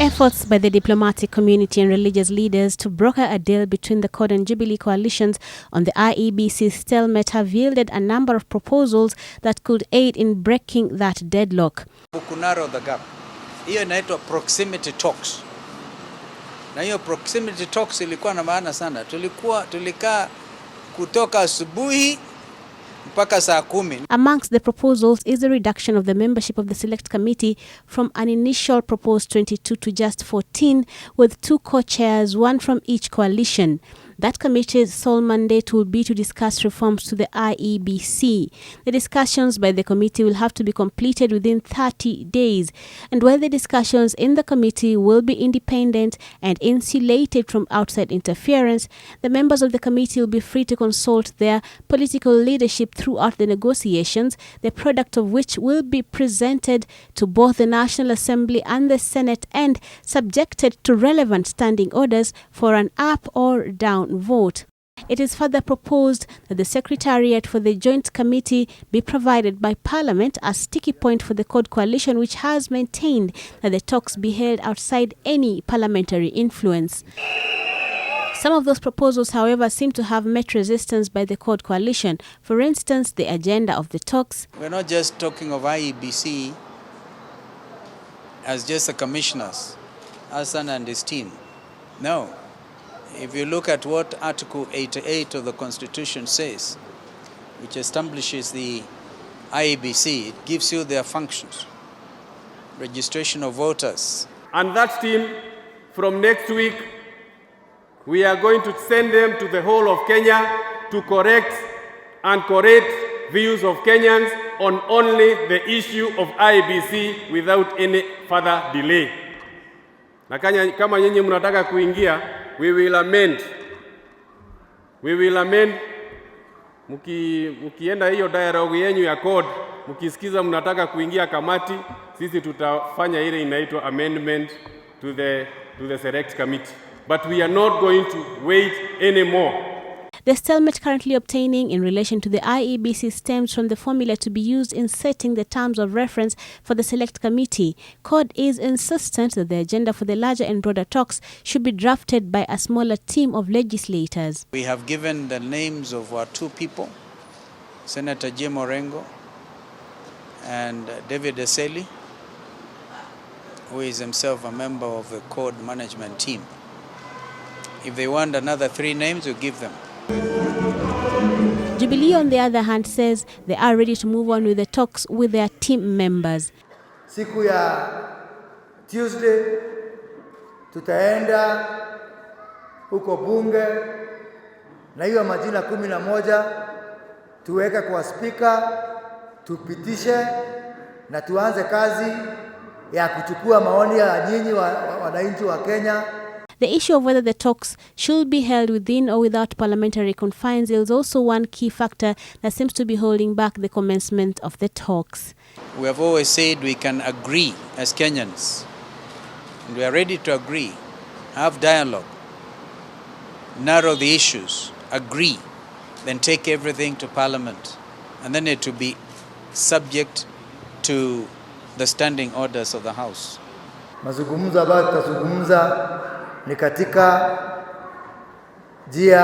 Efforts by the diplomatic community and religious leaders to broker a deal between the CORD and Jubilee coalitions on the IEBC stalemate have yielded a number of proposals that could aid in breaking that deadlock. Narrow the gap. Hiyo inaitwa proximity talks. Na hiyo proximity talks ilikuwa na maana sana. Tulikaa kutoka asubuhi mpaka saa 10. Amongst the proposals is the reduction of the membership of the Select Committee from an initial proposed 22 to just 14, with 2 co-chairs, 1 from each coalition. That committee's sole mandate will be to discuss reforms to the IEBC. The discussions by the committee will have to be completed within 30 days. And while the discussions in the committee will be independent and insulated from outside interference, the members of the committee will be free to consult their political leadership throughout the negotiations, the product of which will be presented to both the National Assembly and the Senate and subjected to relevant standing orders for an up or down vote. It is further proposed that the Secretariat for the Joint Committee be provided by Parliament, a sticky point for the CORD coalition, which has maintained that the talks be held outside any parliamentary influence. Some of those proposals, however, seem to have met resistance by the CORD coalition. For instance, the agenda of the talks. We're not just talking of IEBC as just the commissioners, Hassan and his team. No. If you look at what Article 88 of the Constitution says, which establishes the IEBC, it gives you their functions, registration of voters. And that team, from next week, we are going to send them to the whole of Kenya to correct and correct views of Kenyans on only the issue of IEBC without any further delay. Na kama nyinyi mnataka kuingia, we will amend. Mukienda hiyo dialogue yenyu ya CORD, mukisikiza mnataka kuingia kamati, sisi tutafanya ile inaitwa amendment to the Select Committee. But we are not going to wait anymore. The stalemate currently obtaining in relation to the IEBC stems from the formula to be used in setting the terms of reference for the Select Committee. CORD is insistent that the agenda for the larger and broader talks should be drafted by a smaller team of legislators. We have given the names of our 2 people, Senator Jim Orengo and David Eseli, who is himself a member of the CORD management team. If they want another 3 names, we'll give them. Jubilee, on the other hand, says they are ready to move on with the talks with their team members. Siku ya Tuesday tutaenda huko bunge na hiyo majina 11 tuweke kwa speaker, tupitishe na tuanze kazi ya kuchukua maoni ya nyinyi wananchi wa Kenya. The issue of whether the talks should be held within or without parliamentary confines is also one key factor that seems to be holding back the commencement of the talks. We have always said we can agree as Kenyans, and we are ready to agree, have dialogue, narrow the issues, agree, then take everything to Parliament, and then it will be subject to the standing orders of the House. Mazungumzo ambayo tutazungumza ni katika njia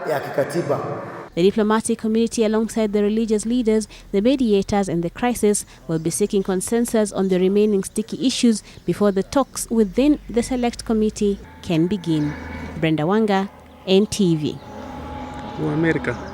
ya kikatiba. The diplomatic community, alongside the religious leaders, the mediators and the crisis, will be seeking consensus on the remaining sticky issues before the talks within the Select Committee can begin. Brenda Wanga, NTV. America.